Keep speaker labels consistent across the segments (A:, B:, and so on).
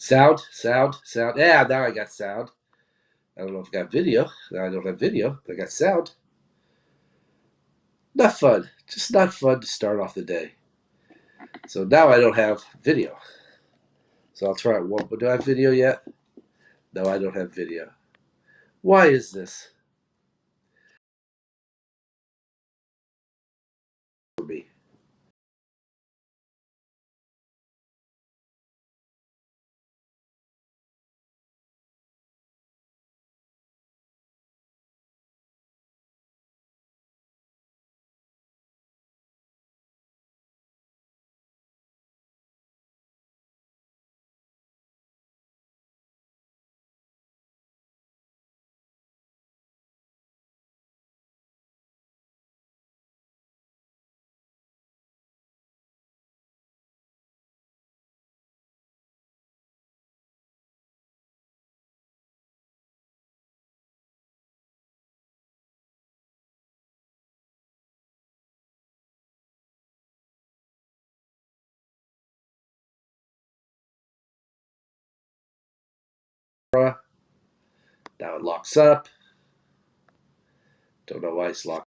A: Sound. Yeah, now I got sound. I don't know if I got video. Now I don't have video, but I got sound. Not fun. Just not fun to start off the day. So now I don't have video. So I'll try it one. But do I have video yet? No, I don't have video. Why is this for me? Now it locks up. Don't know why it's locked.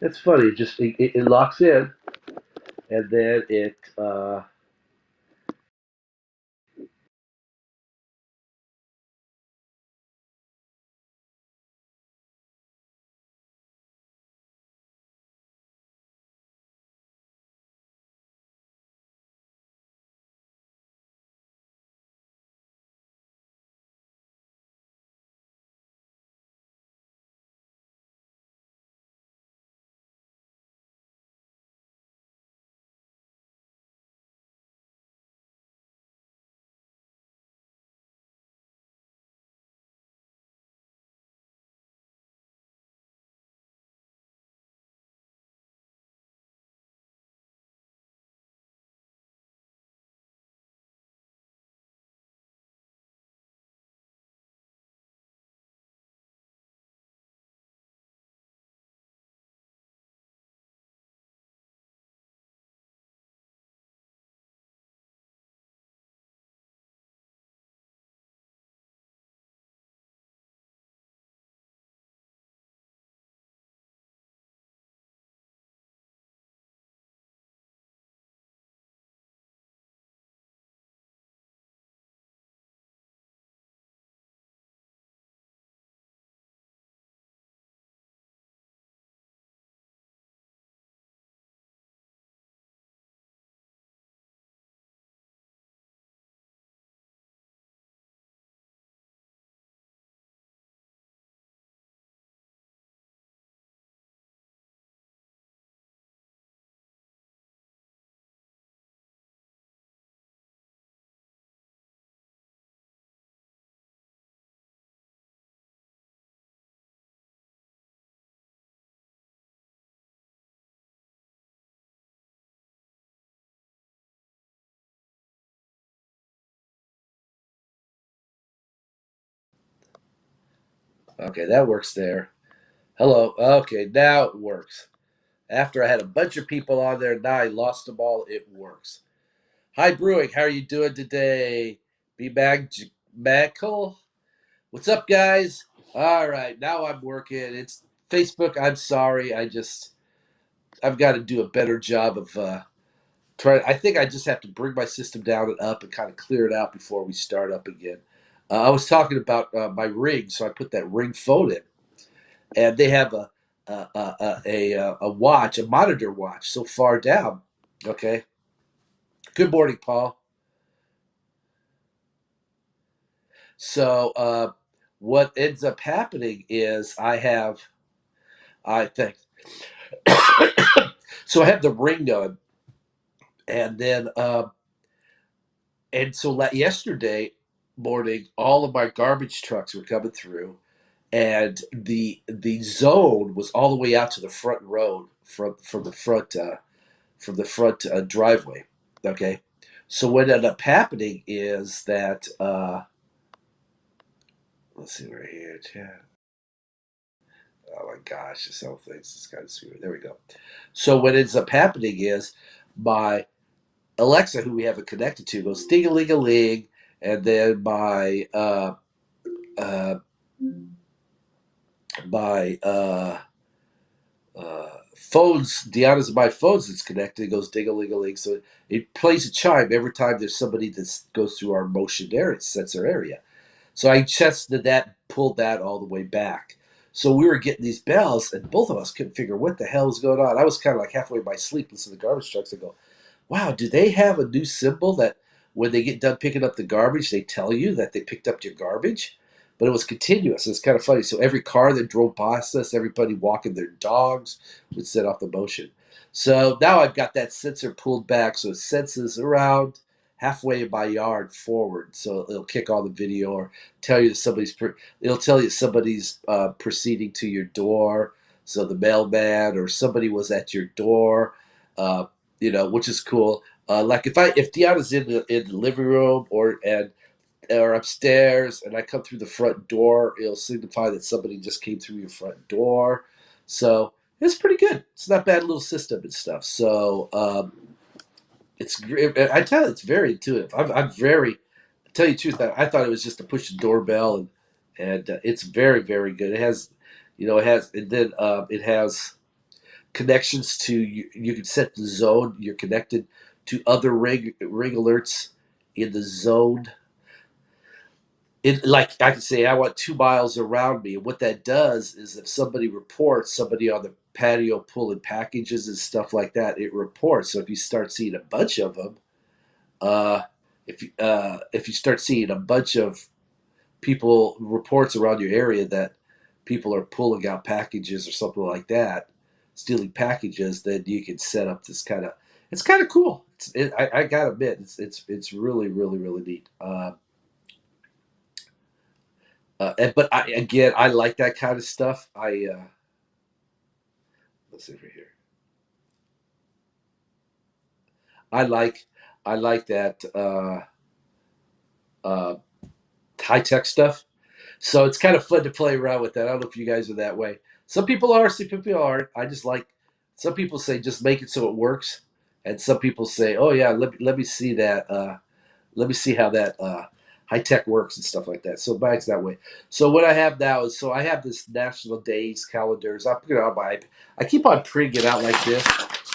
A: It's funny. It locks in, and then it. Okay, that works there. Hello. Okay, now it works. After I had a bunch of people on there, now I lost them all. It works. Hi, Brewing. How are you doing today? Be magical. What's up, guys? All right, now I'm working. It's Facebook. I'm sorry. I've got to do a better job of trying. I think I just have to bring my system down and up and kind of clear it out before we start up again. I was talking about my ring, so I put that ring phone in, and they have a watch, a monitor watch, so far down. Okay. Good morning, Paul. So what ends up happening is I think, so I have the ring on, and then and so yesterday morning, all of my garbage trucks were coming through, and the zone was all the way out to the front road from the front driveway. Okay, so what ended up happening is that let's see right here, chat. Oh my gosh, this whole thing's just kind of sweet. There we go. So what ends up happening is my Alexa, who we have it connected to, goes ding a ling a ling, and then uh, my phones, Deanna's my phones that's connected. It goes ding a ling a ling, so it plays a chime every time there's somebody that goes through our motion area, sensor area. So I tested that, pulled that all the way back. So we were getting these bells, and both of us couldn't figure what the hell was going on. I was kind of like halfway in my sleep listening to the garbage trucks. I go, wow, do they have a new symbol that when they get done picking up the garbage, they tell you that they picked up your garbage? But it was continuous. It's kind of funny. So every car that drove past us, everybody walking their dogs would set off the motion. So now I've got that sensor pulled back, so it senses around halfway in my yard forward. So it'll kick on the video or tell you that it'll tell you somebody's proceeding to your door. So the mailman or somebody was at your door. Uh, which is cool. Like if Deanna's in the living room or upstairs, and I come through the front door, it'll signify that somebody just came through your front door. So it's pretty good. It's not a bad little system and stuff. So it's great. I tell you, it's very intuitive. I'm very. To tell you the truth, I thought it was just to push the doorbell, and it's very very good. It has, it has, and then it has connections to you can set the zone you're connected to other ring alerts in the zone. It, like I can say I want 2 miles around me, and what that does is if somebody reports somebody on the patio pulling packages and stuff like that, it reports. So if you start seeing a bunch of them, uh, if you start seeing a bunch of people reports around your area that people are pulling out packages or something like that, stealing packages, then you can set up this kind of. It's kind of cool. I gotta admit, it's really really really neat. But I like that kind of stuff. Let's see over here. I like I like that uh, high tech stuff. So it's kind of fun to play around with that. I don't know if you guys are that way. Some people are, some people aren't. I just like. Some people say just make it so it works, and some people say, oh yeah, let me see that. Let me see how that high tech works and stuff like that. So mine's that way. So what I have now is I have this national days calendars. I put it on my. I keep on printing it out like this,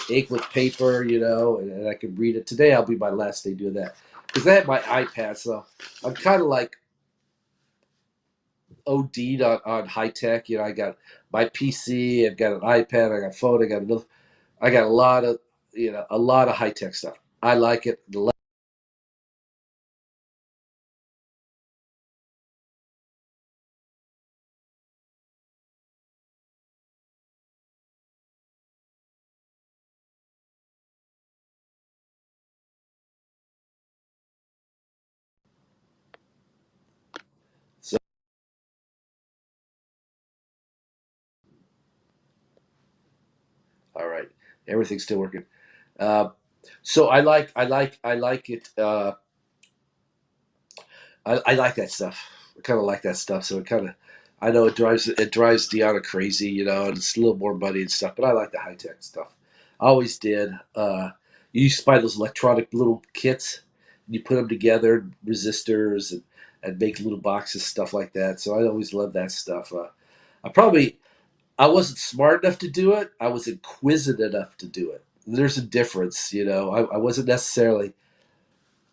A: ink with paper, and I can read it. Today I'll be my last day doing that because I have my iPad, so I'm kind of like OD'd on high tech. I got my PC, I've got an iPad, I got a phone, I got a lot of high tech stuff. I like it. So, all right, everything's still working. Uh, so I like it. I like that stuff. I kind of like that stuff. So it kind of, I know it drives Deanna crazy, and it's a little more money and stuff. But I like the high tech stuff. I always did. You used to buy those electronic little kits. You put them together, resistors, and make little boxes, stuff like that. So I always loved that stuff. I probably I wasn't smart enough to do it. I was inquisitive enough to do it. There's a difference. I wasn't necessarily.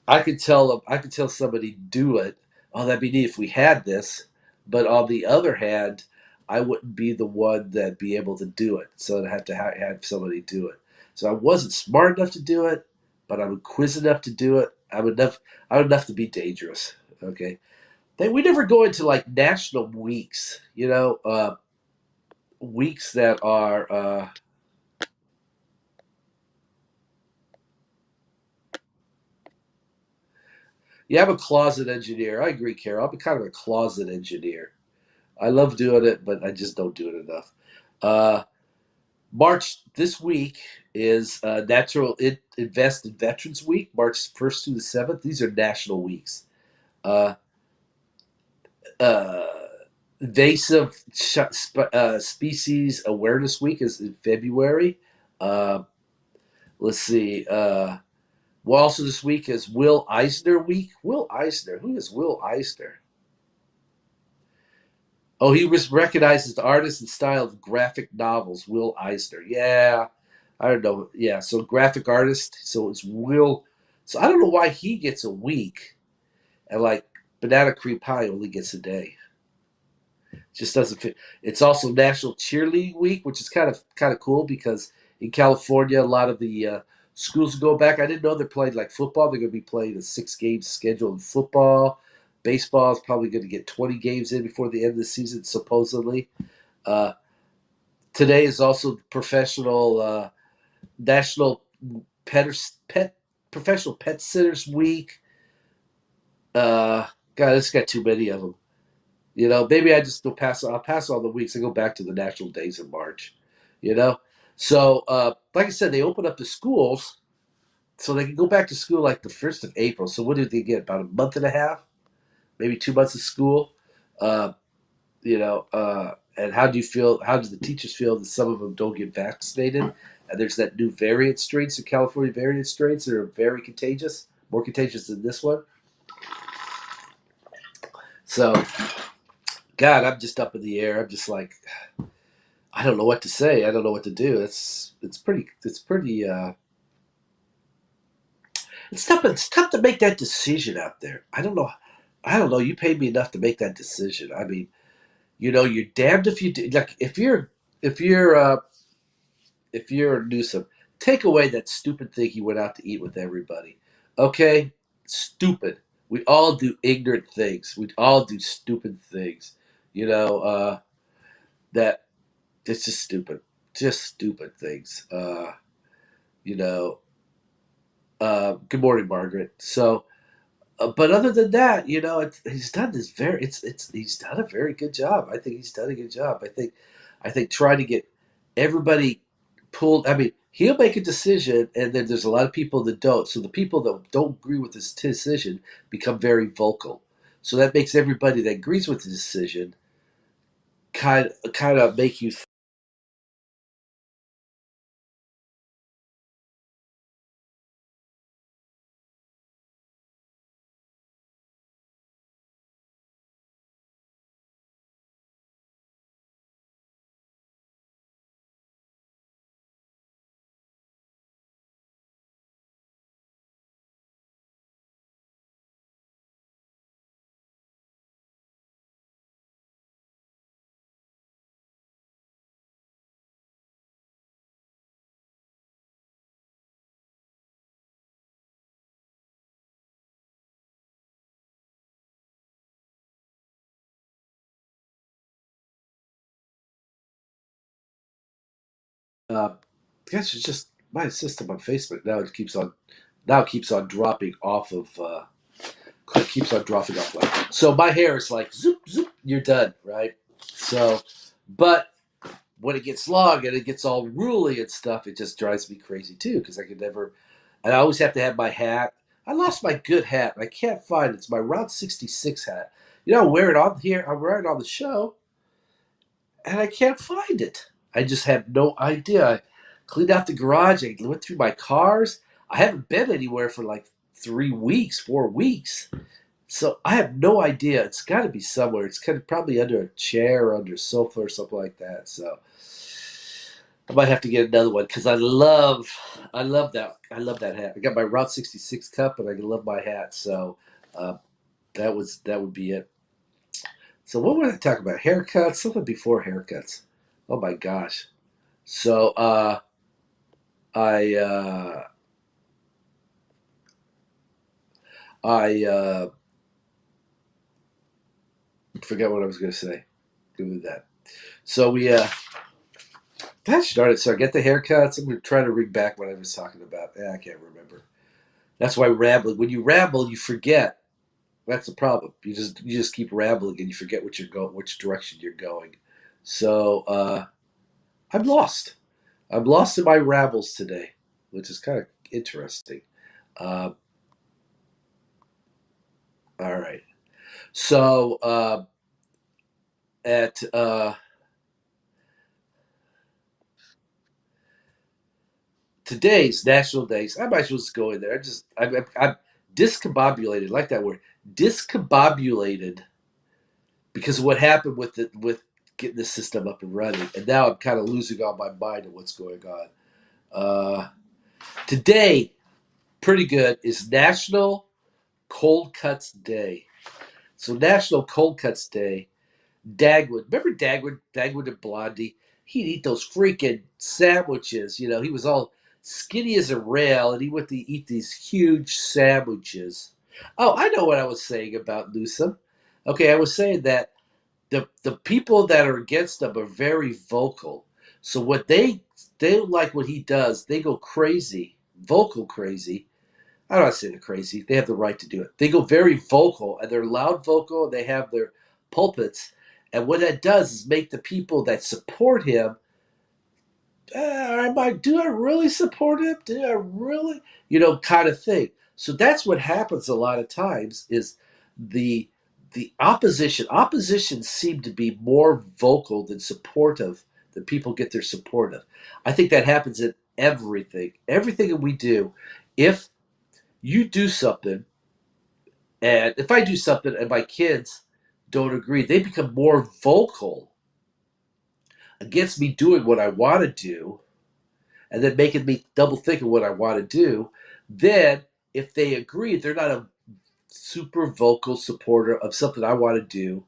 A: I could tell somebody do it. oh, that'd be neat if we had this. But on the other hand, I wouldn't be the one that'd be able to do it. So I'd have to have somebody do it. So I wasn't smart enough to do it, but I'm quiz enough to do it. I'm enough to be dangerous. Okay. We never go into like national weeks, weeks that are, yeah, I'm a closet engineer. I agree, Carol. I'm kind of a closet engineer. I love doing it, but I just don't do it enough. Uh, March this week is Natural Invest in Veterans Week, March 1st through the 7th. These are national weeks. Uh, uh, Invasive Species Awareness Week is in February. Uh, let's see. Well, also this week is Will Eisner Week. Will Eisner. Who is Will Eisner? Oh, he was recognized as the artist and style of graphic novels. Will Eisner. Yeah, I don't know. Yeah, so graphic artist. So it's Will. So I don't know why he gets a week, and like Banana Cream Pie only gets a day. Just doesn't fit. It's also National Cheerleading Week, which is kind of cool because in California, a lot of the schools go back. I didn't know they're playing like football. They're going to be playing a 6 game schedule in football. Baseball is probably going to get 20 games in before the end of the season, supposedly. Uh, Today is also professional National Pet, Pet Professional Pet Sitters Week. God, I just got too many of them. Maybe I just go pass. I'll pass all the weeks and go back to the national days in March. You know, so like I said, they open up the schools so they can go back to school like the 1st of April. So what did they get? About a month and a half, maybe 2 months of school. Uh, and how do you feel? How do the teachers feel that some of them don't get vaccinated? And there's that new variant strains, the California variant strains that are very contagious, more contagious than this one. So, God, I'm just up in the air. I'm just like, I don't know what to say. I don't know what to do. It's tough to make that decision out there. I don't know. I don't know. You paid me enough to make that decision. I mean, you're damned if you do. Like if you're Newsom, take away that stupid thing he went out to eat with everybody. Okay, stupid. We all do ignorant things. We all do stupid things. You know that it's just stupid things. You know. Good morning, Margaret. So, but other than that, he's done this very. It's he's done a very good job. I think he's done a good job. I think trying to get everybody pulled. I mean, he'll make a decision, and then there's a lot of people that don't. So the people that don't agree with his decision become very vocal. So that makes everybody that agrees with the decision kind of make you. Uh, Gosh, it's just my system on Facebook now it keeps on dropping off of. It keeps on dropping off like so. My hair is like zoop zoop. You're done, right? So, but when it gets long and it gets all ruly and stuff, it just drives me crazy too because I could never. And I always have to have my hat. I lost my good hat. I can't find it. It's my Route 66 hat. I wear it on here. I wear it on the show, and I can't find it. I just have no idea. I cleaned out the garage. I went through my cars. I haven't been anywhere for like 3 weeks, 4 weeks. So I have no idea. It's got to be somewhere. It's kind of probably under a chair or under a sofa or something like that. So I might have to get another one because I love that hat. I got my Route 66 cup, and I love my hat. So, uh, that would be it. So what would I talk about? Haircuts? Something before haircuts. Oh my gosh. So I I forgot what I was going to say. Good with that. So we gosh darn it. So I get the haircuts. I'm going to try to ring back what I was talking about. I can't remember. That's why rambling. When you ramble, you forget. That's the problem. You just keep rambling and you forget what you're going, which direction you're going. So I'm lost. I'm lost in my rambles today, which is kind of interesting. Uh, all right. So at today's national days, I might as well just go in there. I'm discombobulated. Like that word, discombobulated, because of what happened with getting the system up and running, and now I'm kind of losing all my mind of what's going on. Uh, Today, pretty good, is National Cold Cuts Day. So National Cold Cuts Day. Dagwood, remember Dagwood and Blondie? He'd eat those freaking sandwiches. You know, he was all skinny as a rail, and he would eat these huge sandwiches. Oh, I know what I was saying about Newsom. Okay, I was saying that the people that are against him are very vocal. So what they don't like what he does. They go crazy, vocal crazy. I'm not saying they're crazy. They have the right to do it. They go very vocal, and they're loud vocal, and they have their pulpits. And what that does is make the people that support him, do I really support him? Do I really, kind of thing. So that's what happens a lot of times is the the opposition seem to be more vocal than supportive than people get their support of. I think that happens in everything that we do. If you do something, and if I do something and my kids don't agree, they become more vocal against me doing what I want to do, and then making me double think of what I want to do. Then, if they agree, they're not a super vocal supporter of something I want to do.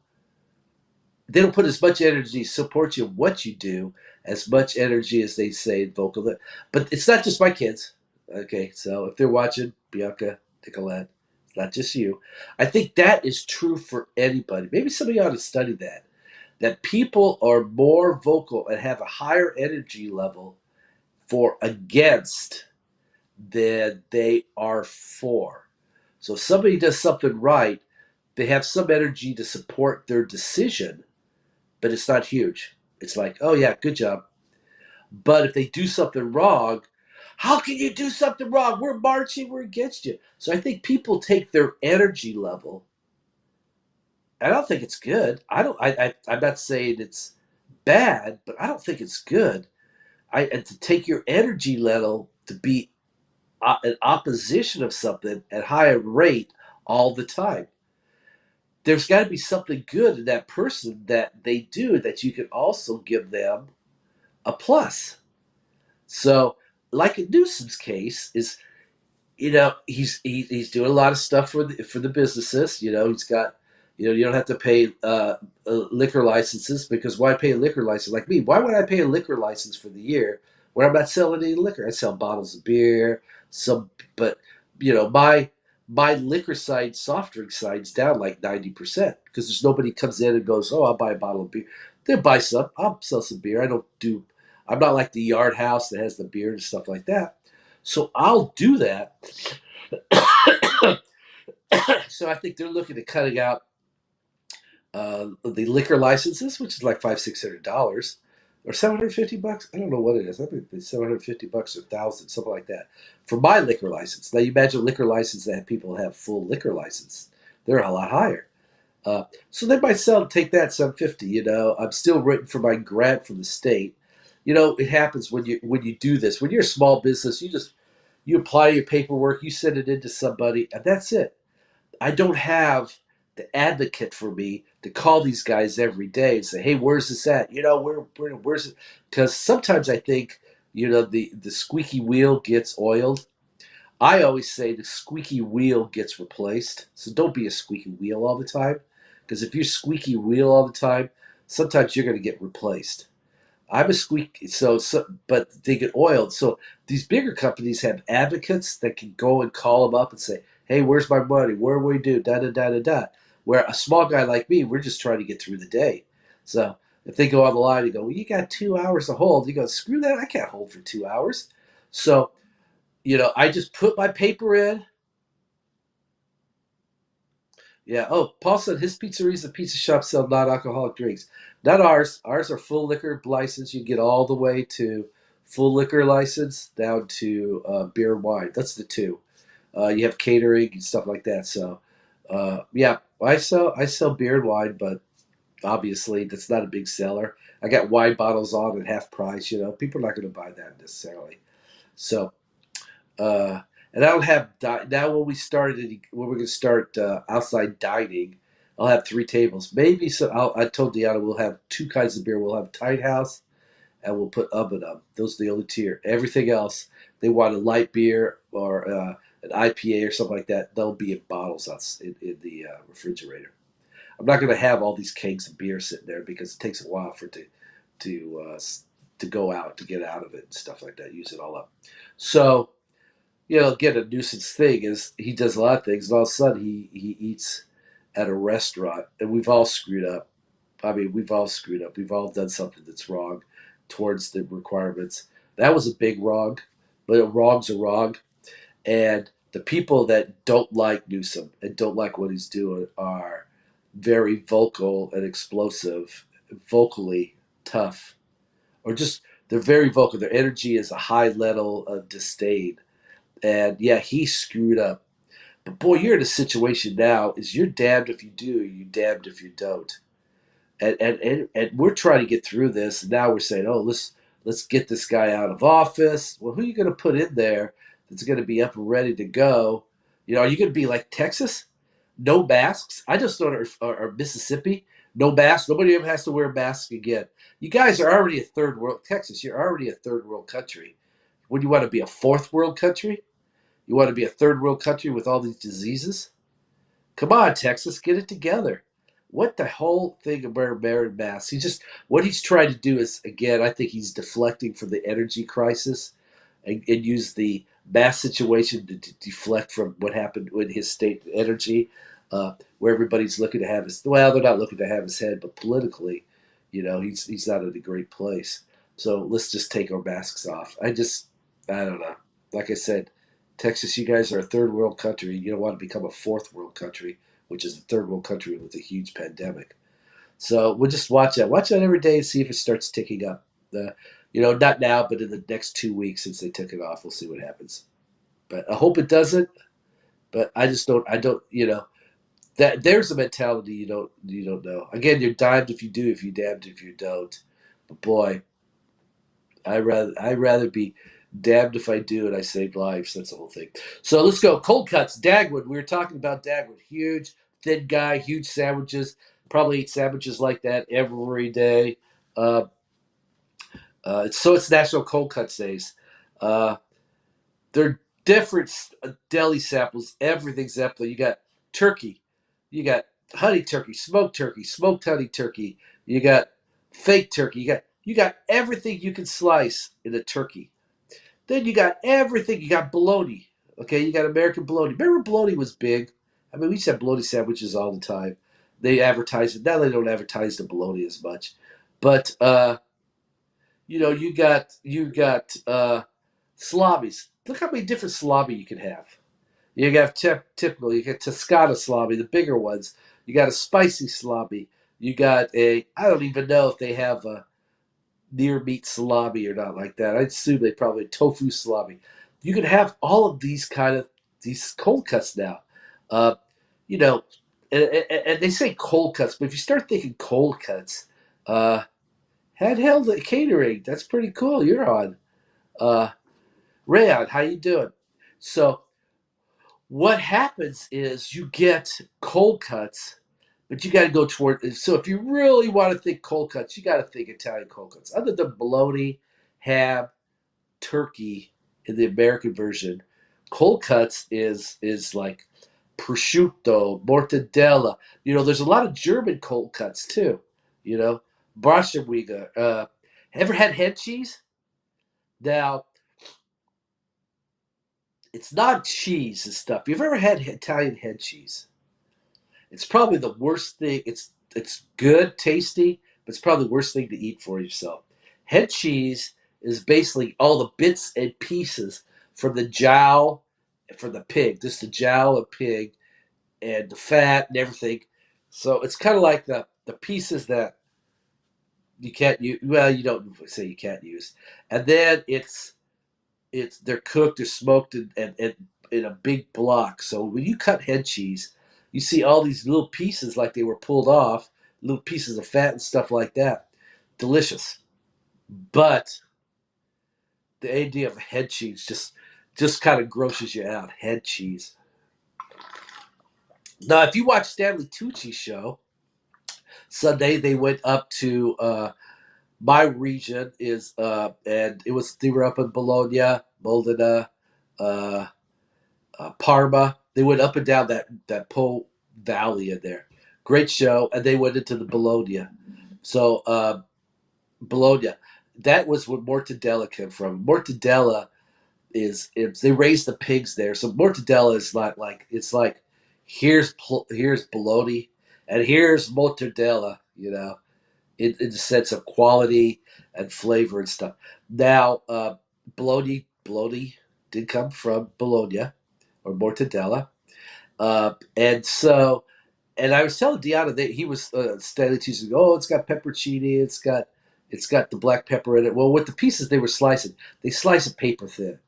A: They don't put as much energy to support you in what you do, as much energy as they say vocal. But it's not just my kids. Okay, so if they're watching, Bianca, Nicolette, it's not just you. I think that is true for anybody. Maybe somebody ought to study that. That people are more vocal and have a higher energy level for against than they are for. So if somebody does something right, they have some energy to support their decision, but it's not huge. It's like, oh yeah, good job. But if they do something wrong, how can you do something wrong? We're marching, we're against you. So I think people take their energy level. I don't think it's good. I don't. I'm not saying it's bad, but I don't think it's good. And to take your energy level to be an opposition of something at higher rate all the time. There's got to be something good in that person that they do that you can also give them a plus. So, like in Newsom's case, is he's doing a lot of stuff for the businesses. He's got you don't have to pay liquor licenses, because why pay a liquor license? Like me, why would I pay a liquor license for the year when I'm not selling any liquor? I sell bottles of beer, some, but my liquor side, soft drink side's down like 90%, because there's nobody comes in and goes, oh, I'll buy a bottle of beer. They'll buy some. I'll sell some beer. I'm not like the Yard House that has the beer and stuff like that. So I'll do that. So I think they're looking at cutting out the liquor licenses, which is like $500-$600 or $750. I don't know what it is. I think it's $750 or $1,000, something like that, for my liquor license. Now you imagine a liquor license that people have full liquor license; they're a lot higher. So they might take that $750. I'm still waiting for my grant from the state. It happens when you do this. When you're a small business, you apply your paperwork, you send it in to somebody, and that's it. I don't have the advocate for me to call these guys every day and say, "Hey, where's this at? Where's it?" Because sometimes I think the squeaky wheel gets oiled. I always say the squeaky wheel gets replaced. So don't be a squeaky wheel all the time. Because if you're squeaky wheel all the time, sometimes you're going to get replaced. I'm a squeak, but they get oiled. So these bigger companies have advocates that can go and call them up and say, "Hey, where's my money? Where do we do? Da da da da da." Where a small guy like me, we're just trying to get through the day. So if they go on the line and go, "Well, you got 2 hours to hold," you go, "Screw that! I can't hold for 2 hours." So I just put my paper in. Yeah. Oh, Paul said his pizzerias and pizza shops sell non-alcoholic drinks. Not ours. Ours are full liquor license. You get all the way to full liquor license down to beer and wine. That's the two. You have catering and stuff like that. So, yeah, I sell beer and wine, but obviously that's not a big seller. I got wine bottles on at half price. People are not going to buy that necessarily. So, uh, and I don't have now. When we're going to start outside dining, I'll have 3 tables. Maybe so. I told Deanna we'll have 2 kinds of beer. We'll have Tight House and we'll put Up and Up. Those are the only tier. Everything else, they want a light beer or an IPA or something like that. They'll be in bottles in the refrigerator. I'm not going to have all these kegs of beer sitting there because it takes a while for it to to go out, to get out of it and stuff like that. Use it all up. So again, a nuisance thing is he does a lot of things, and all of a sudden he eats at a restaurant, and we've all screwed up. I mean, we've all screwed up. We've all done something that's wrong towards the requirements. That was a big wrong, but wrongs are wrong. And the people that don't like Newsom and don't like what he's doing are very vocal and explosive, vocally tough, or just they're very vocal. Their energy is a high level of disdain. And yeah, he screwed up. But boy, you're in a situation now is you're damned if you do, you're damned if you don't. And we're trying to get through this. And now we're saying, oh, let's get this guy out of office. Well, who are you going to put in there that's going to be up and ready to go? Are you going to be like Texas? No masks. I just know or Mississippi. No masks. Nobody ever has to wear a mask again. You guys are already a third world. Texas, you're already a third world country. Would you want to be a fourth world country? You want to be a third world country with all these diseases? Come on, Texas, get it together. What the whole thing about wearing masks? What he's trying to do is, again, I think he's deflecting from the energy crisis and use the mass situation to deflect from what happened with his state energy, where everybody's looking to have they're not looking to have his head, but politically, he's not in a great place. So let's just take our masks off. I don't know. Like I said, Texas, you guys are a third world country. You don't want to become a fourth world country, which is a third world country with a huge pandemic. So we'll just watch that. Watch that every day and see if it starts ticking up. Not now, but in the next 2 weeks since they took it off, we'll see what happens. But I hope it doesn't. But I just don't. I don't. That there's a mentality you don't know. Again, you're damned if you do, if you damned if you don't. But boy, I rather be damned if I do and I save lives. That's the whole thing. So let's go. Cold cuts. Dagwood. We were talking about Dagwood. Huge, thin guy, huge sandwiches. Probably eat sandwiches like that every day. Uh, it's National Cold Cuts Days. Uh, they're different deli samples. Everything's sample. You got turkey. You got honey turkey, smoked honey turkey. You got fake turkey. You got everything you can slice in a turkey. Then you got everything. You got bologna. Okay, you got American bologna. Remember bologna was big? I mean, we used to have bologna sandwiches all the time. They advertise it. Now they don't advertise the bologna as much. But you got slobbies. Look how many different salami you can have. You got typical. You get Toscana salami, the bigger ones. You got a spicy salami. You got I don't even know if they have a near meat salami or not like that. I'd assume they probably tofu salami. You can have all of these cold cuts now. Uh, you know, and they say cold cuts, but if you start thinking cold cuts, uh, handheld catering, that's pretty cool. You're on. Uh, Rayon, how you doing? So what happens is you get cold cuts, but you got to go toward. So if you really want to think cold cuts, you got to think Italian cold cuts. Other than bologna, ham, turkey in the American version, Cold cuts is like prosciutto, mortadella. There's a lot of German cold cuts too. You know, Braunschweiger. Ever had head cheese? Now, it's not cheese and stuff. You've ever had Italian head cheese? It's probably the worst thing. It's good, tasty, but it's probably the worst thing to eat for yourself. Head cheese is basically all the bits and pieces from the jowl for the pig, just the jowl of pig and the fat and everything. So it's kind of like the pieces that you can't use. Well, you don't say you can't use, and then it's they're cooked or smoked and in a big block. So when you cut head cheese, you see all these little pieces like they were pulled off, little pieces of fat and stuff like that. Delicious, but the idea of head cheese just kind of grosses you out. Head cheese. Now, if you watch Stanley Tucci's show, Sunday they went up to my region is and they were up in Bologna, Modena, uh, Parma. They went up and down that Po Valley in there. Great show, and they went into the Bologna. So Bologna, that was where mortadella came from. Mortadella is they raise the pigs there, so mortadella is not like it's like here's bologna and here's mortadella. In the sense of quality and flavor and stuff. Now, bologna did come from Bologna or mortadella, and I was telling Deanna that he was steadily teasing. Oh, it's got pepperoncini. It's got the black pepper in it. Well, with the pieces they were slicing, they slice it paper thin.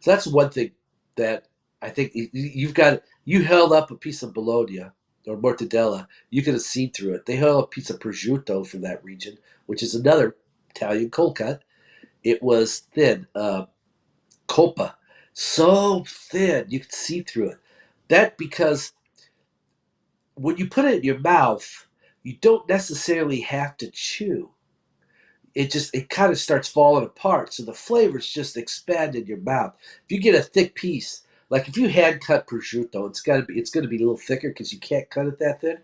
A: So that's one thing that I think you held up a piece of bologna or mortadella, you could have seen through it. They held up a piece of prosciutto from that region, which is another Italian cold cut. It was thin, coppa, so thin you could see through it. That because when you put it in your mouth, you don't necessarily have to chew. It kind of starts falling apart. So the flavors just expand in your mouth. If you get a thick piece, like if you hand cut prosciutto, it's gonna be a little thicker because you can't cut it that thin.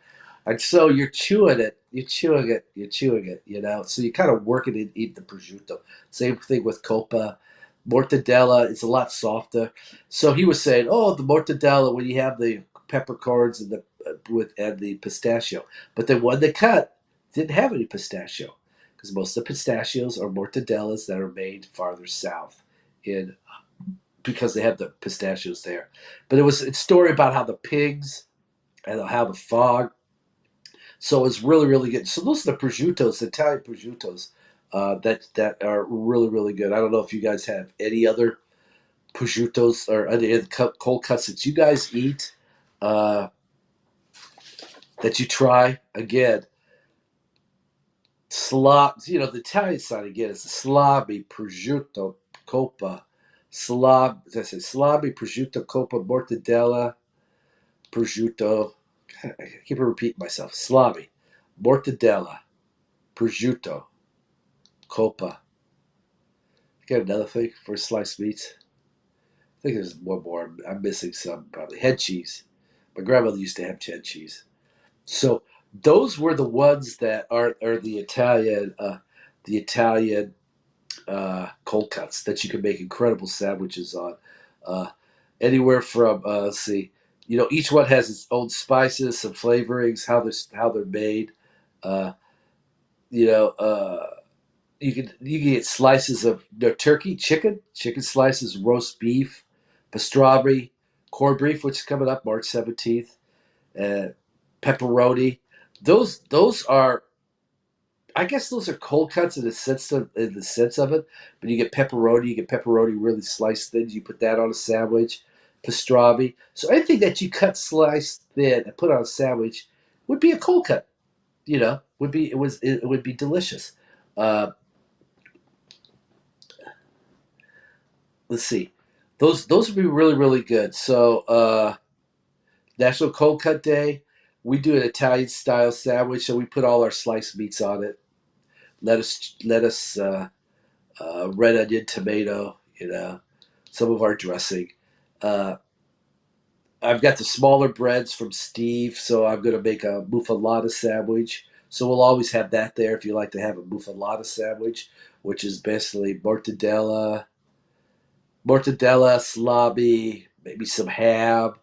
A: And so you're chewing it, So you kind of work it and eat the prosciutto. Same thing with coppa. Mortadella, it's a lot softer. So he was saying, oh, the mortadella when you have the peppercorns and the pistachio. But the one they cut didn't have any pistachio because most of the pistachios are mortadellas that are made farther south in because they have the pistachios there. But it was a story about how the pigs and how the fog. So it's really really good. So those are the prosciuttos, the Italian prosciuttos, that are really really good. I don't know if you guys have any other prosciuttos or any other cold cuts that you guys eat uh, that you try. Again, the Italian side again is the salami, prosciutto, coppa, as I said, salami, prosciutto, coppa, mortadella, prosciutto. I keep repeating myself. Salami, mortadella, prosciutto, coppa. Got another thing for sliced meats? I think there's one more. I'm missing some probably. Head cheese. My grandmother used to have head cheese. So those were the ones that are the Italian cold cuts that you can make incredible sandwiches on. Uh, Anywhere from let's see, each one has its own spices, some flavorings, how they're made. Uh, you know, you can get slices of turkey, chicken slices, roast beef, pastrami, corned beef, which is coming up March 17th, pepperoni. Those are I guess those are cold cuts in the sense of it, but you get pepperoni. You get pepperoni really sliced thin. You put that on a sandwich, pastrami. So anything that you cut sliced thin and put on a sandwich would be a cold cut. It would be delicious. Uh, let's see, those would be really really good. So National Cold Cut Day, we do an Italian style sandwich, so we put all our sliced meats on it. Lettuce, red onion, tomato, some of our dressing. Uh, I've got the smaller breads from Steve, so I'm going to make a Buffalotta sandwich. So we'll always have that there if you like to have a Buffalotta sandwich, which is basically mortadella, salami, maybe some ham,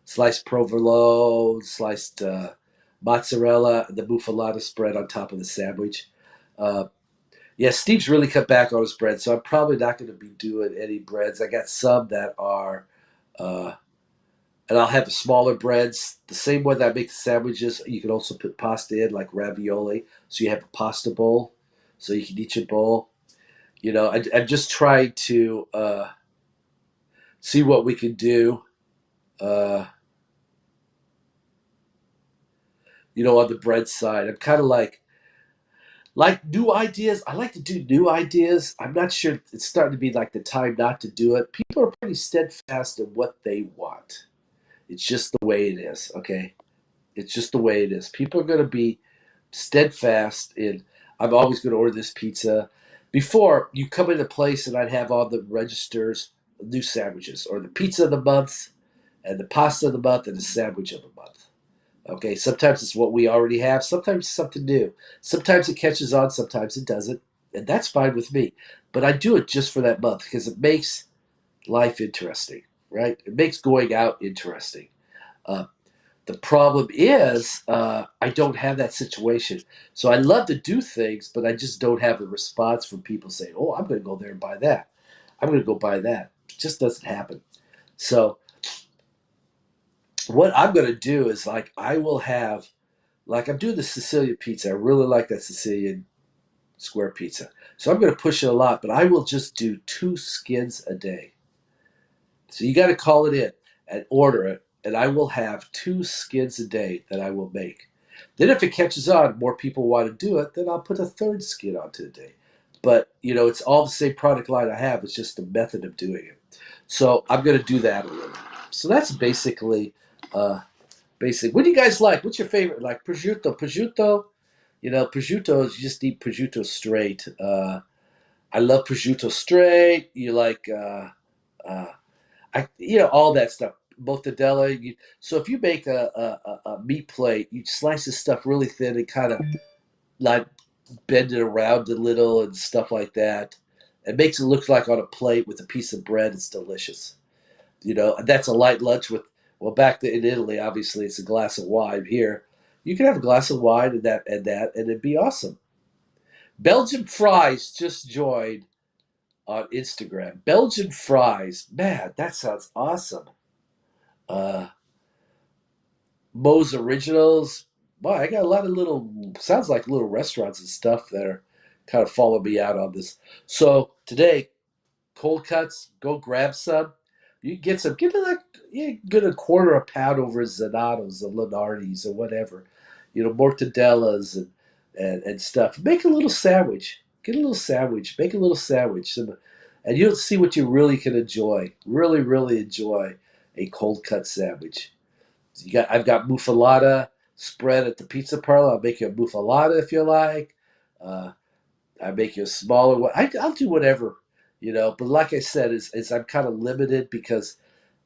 A: sliced provolone, sliced mozzarella, and the Buffalotta spread on top of the sandwich. Uh, yeah, Steve's really cut back on his bread, so I'm probably not going to be doing any breads. I got some that are. Uh, and I'll have the smaller breads. The same way that I make the sandwiches, you can also put pasta in, like ravioli. So you have a pasta bowl, so you can eat your bowl. I'm just trying to see what we can do. Uh, on the bread side, I'm kind of like new ideas. I like to do new ideas. I'm not sure it's starting to be like the time not to do it. People are pretty steadfast in what they want. It's just the way it is. Okay, it's just the way it is. People are going to be steadfast in I'm always going to order this pizza. Before you come into place and I'd have on the registers new sandwiches or the pizza of the month and the pasta of the month and the sandwich of the month. Okay, sometimes it's what we already have, sometimes it's something new. Sometimes it catches on, sometimes it doesn't, and that's fine with me. But I do it just for that month because it makes life interesting, right? It makes going out interesting. Uh, the problem is, I don't have that situation. So I love to do things, but I just don't have the response from people saying, "Oh, I'm going to go there and buy that. I'm going to go buy that." It just doesn't happen. So what I'm going to do is I will have I'm doing the Sicilian pizza. I really like that Sicilian square pizza. So I'm going to push it a lot, but I will just do 2 skins a day. So you got to call it in and order it, and I will have 2 skins a day that I will make. Then, if it catches on, more people want to do it, then I'll put a third skin onto the day. But it's all the same product line I have. It's just the method of doing it. So I'm going to do that a little. So that's basically basic. What do you guys like? What's your favorite? Like prosciutto? Prosciutto. Prosciutto is you just eat prosciutto straight. I love prosciutto straight. You like. Uh, all that stuff. Mortadella. So if you make a meat plate, you slice this stuff really thin and kind of like bend it around a little and stuff like that. It makes it look like on a plate with a piece of bread. It's delicious. And that's a light lunch with. Well, in Italy, obviously, it's a glass of wine. Here, you can have a glass of wine and it'd be awesome. Belgian fries just joined on Instagram. Belgian fries, man, that sounds awesome. Uh, Moe's Originals. Wow, I got a lot of sounds like little restaurants and stuff that are kind of following me out on this. So today, cold cuts, go grab some. You can get some, give it get a quarter a pound over Zanatos or Lenardi's or whatever, mortadellas and stuff. Make a little sandwich. Get a little sandwich. Make a little sandwich. And you'll see what you really can enjoy. Really, really enjoy a cold cut sandwich. I've got muffalata spread at the pizza parlor. I'll make you a muffalata if you like. Uh, I make you a smaller one. I'll do whatever, But like I said, is I'm kind of limited because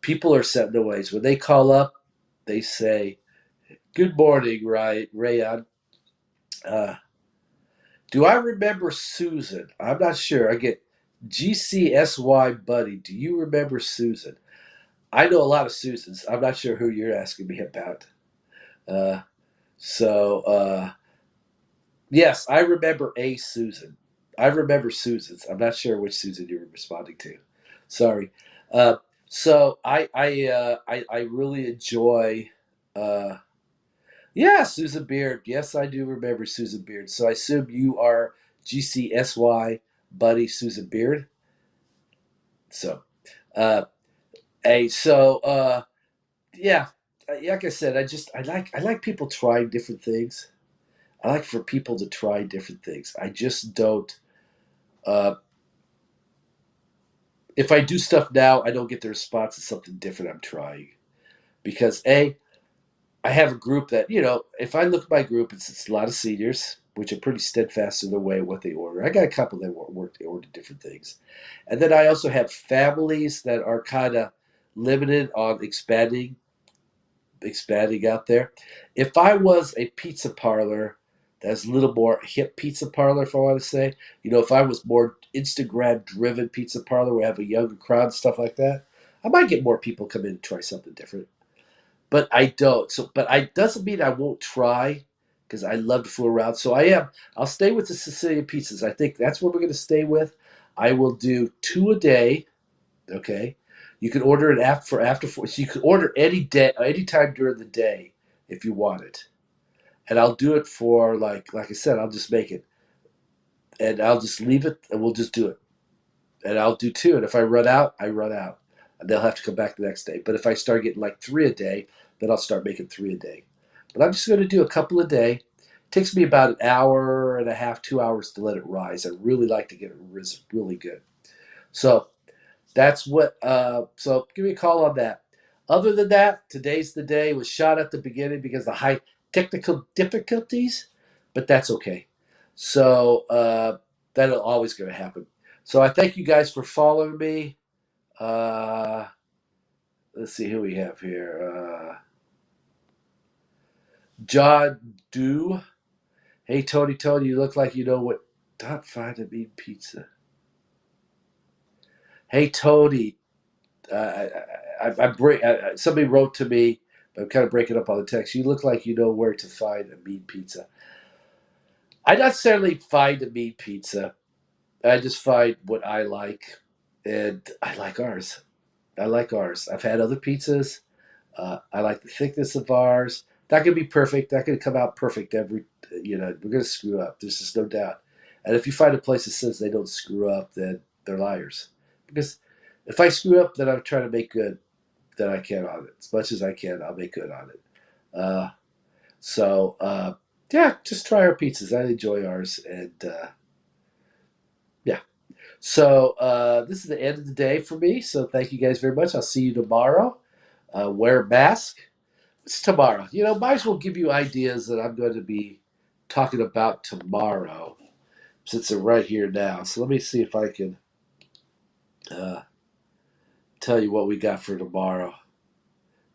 A: people are set in their ways. When they call up, they say, "Good morning, right, Rayon. Uh, do I remember Susan? I'm not sure. I get GCSY buddy. Do you remember Susan? I know a lot of Susans. I'm not sure who you're asking me about. Uh, so, yes, I remember a Susan. I remember Susans. I'm not sure which Susan you were responding to. Sorry. Uh, so I really enjoy. Uh, yeah, Susan Beard. Yes, I do remember Susan Beard. So I assume you are GCSY buddy Susan Beard. So, uh, yeah, like I said, I like people trying different things. I like for people to try different things. I just don't. Uh, if I do stuff now, I don't get the response to something different I'm trying because I have a group that if I look at my group, it's a lot of seniors, which are pretty steadfast in their way of what they order. I got a couple that order different things, and then I also have families that are kind of limited on expanding out there. If I was a pizza parlor that's a little more hip pizza parlor, if I want to say, if I was more Instagram driven pizza parlor where I have a younger crowd and stuff like that, I might get more people come in and try something different. But I don't. So, but I doesn't mean I won't try because I love to fool around. So I am. I'll stay with the Sicilian pizzas. I think that's what we're going to stay with. I will do 2 a day. Okay, you can order it after 4. So you can order any day, any time during the day if you want it, and I'll do it for like I said, I'll just make it, and I'll just leave it, and we'll just do it, and I'll do 2. And if I run out, I run out, and they'll have to come back the next day. But if I start getting like 3 a day, then I'll start making 3 a day. But I'm just going to do a couple a day. It takes me about an hour and a half, 2 hours to let it rise. I really like to get it really good. So that's what. So give me a call on that. Other than that, today's the day. It was shot at the beginning because of the high technical difficulties, but that's okay. So that'll always going to happen. So I thank you guys for following me. Uh, let's see who we have here. John Dew. Hey Tony, you look like you know what. Top 5 to mean pizza. Hey Tony, I break. Somebody wrote to me. I'm kind of breaking up on the text. You look like you know where to find a mean pizza. I not necessarily find a mean pizza. I just find what I like, and I like ours. I like ours. I've had other pizzas. I like the thickness of ours. Not gonna be perfect. Not gonna come out perfect every. We're gonna screw up. There's just no doubt. And if you find a place that says they don't screw up, then they're liars. Because if I screw up, then I'm trying to make good that I can on it. As much as I can, I'll make good on it. Uh, so, yeah, just try our pizzas. I enjoy ours. And yeah. So, this is the end of the day for me. So, thank you guys very much. I'll see you tomorrow. Wear a mask. It's tomorrow. Might as well give you ideas that I'm going to be talking about tomorrow since they're right here now. So, let me see if I can uh, tell you what we got for tomorrow.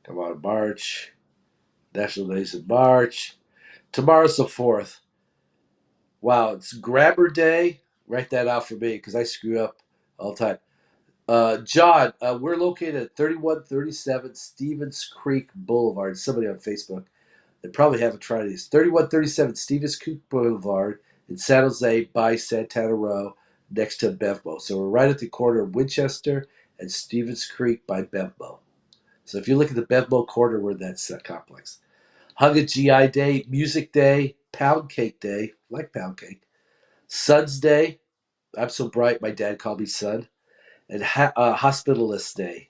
A: Come on, March. National Days in March. Tomorrow's the 4th. Wow, it's Grammar Day. Write that out for me because I screw up all the time. John, we're located at 3137 Stevens Creek Boulevard. Somebody on Facebook. They probably haven't tried these. 3137 Stevens Creek Boulevard in San Jose by Santana Row next to Bevmo. So we're right at the corner of Winchester and Stevens Creek by Bevmo. So if you look at the Bevmo corner, we're in that complex. Hug a GI Day, Music Day, Pound Cake Day. I like pound cake. Sun's Day. I'm so bright, my dad called me son. And Hospitalist Day.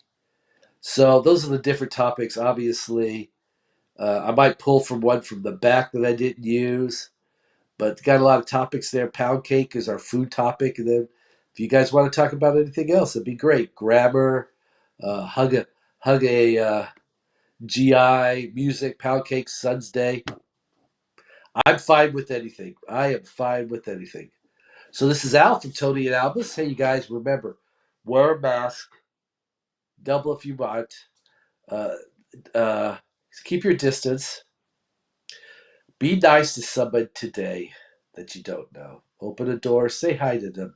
A: So those are the different topics. Obviously, I might pull from one from the back that I didn't use, but got a lot of topics there. Pound cake is our food topic, and then if you guys want to talk about anything else, it'd be great. Grammar, hug a GI, music, pound cake, Sun's Day. I'm fine with anything. I am fine with anything. So this is Al from Tony and Albus. Hey, you guys, remember, wear a mask, double if you want. Uh, uh, keep your distance. Be nice to somebody today that you don't know. Open a door, say hi to them.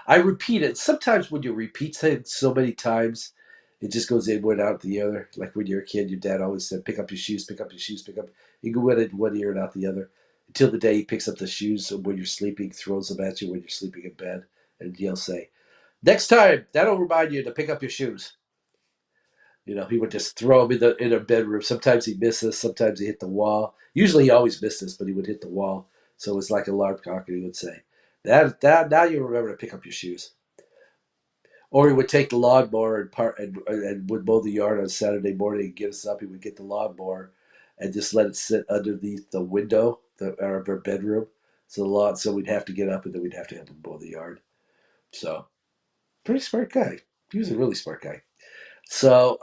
A: I repeat it. Sometimes when you repeat things so many times, it just goes in one out the other. Like when you're a kid, your dad always said, pick up your shoes, pick up your shoes, pick up. You go in one ear and out the other. Until the day he picks up the shoes when you're sleeping, throws them at you when you're sleeping in bed, and he'll say, next time, that'll remind you to pick up your shoes. He would just throw them in a bedroom. Sometimes he misses, sometimes he hit the wall. Usually he always misses, but he would hit the wall. So it was like alarm clock, and he would say, that now you remember to pick up your shoes. Or he would take the lawnmower and would mow the yard on Saturday morning and get us up. He would get the lawnmower and just let it sit underneath the window of our bedroom. So we'd have to get up and then we'd have to have him mow the yard. So pretty smart guy. He was a really smart guy. So,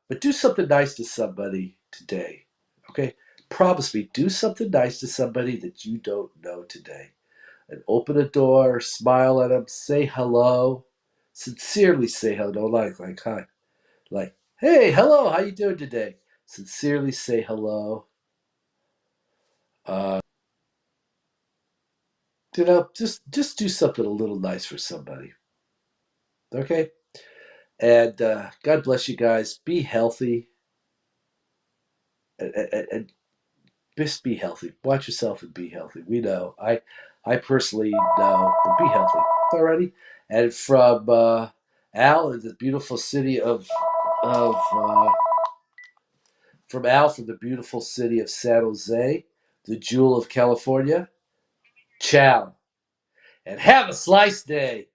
A: but do something nice to somebody today. Okay? Promise me, do something nice to somebody that you don't know today. And open a door, smile at them, say hello. Sincerely say hello. Don't like hi. Like, hey, hello, how you doing today? Sincerely say hello. Uh, just do something a little nice for somebody. Okay? And God bless you guys. Be healthy and just be healthy. Watch yourself and be healthy. We know. I personally know, but be healthy. Alrighty. And from Al in the beautiful city of from Al from the beautiful city of San Jose, the jewel of California. Ciao. And have a slice day.